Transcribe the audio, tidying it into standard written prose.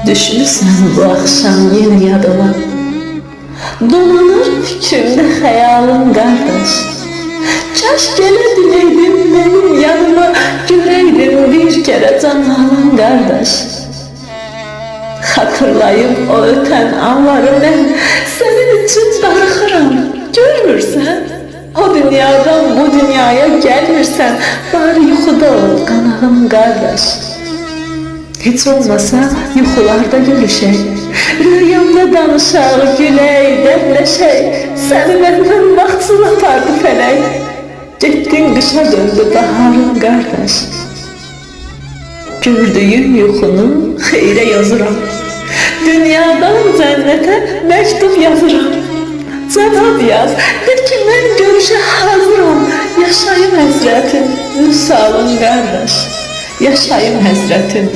Düşmüsən bu axşam yenə yadıma, dolanır fikrimdə xəyalım qardaş. Kaş gələ biləydim mənim yanıma, görəydim bir kərə can alan qardaş. Xatırlayıb o ötən anları mən sənin üçün darıxıram, görmürsən? O dünyadan bu dünyaya gəlmirsən, bari yuxuda ol qanağım qardaş. Heç olmasa yuxularda görüşək, rüyamda danışaq, gülək, dərdləşək. Səni məndən vaxtsız apardı fələk, getdin qışa döndü baharım qardaş. Gördüyüm yuxunu xeyrə yazıram, dünyadan cənnətə məktub yazıram. Cavab yaz, de ki mən görüşə hazıram, yaşayım həsrətin vüsalın qardaş, yaşayım həsrətin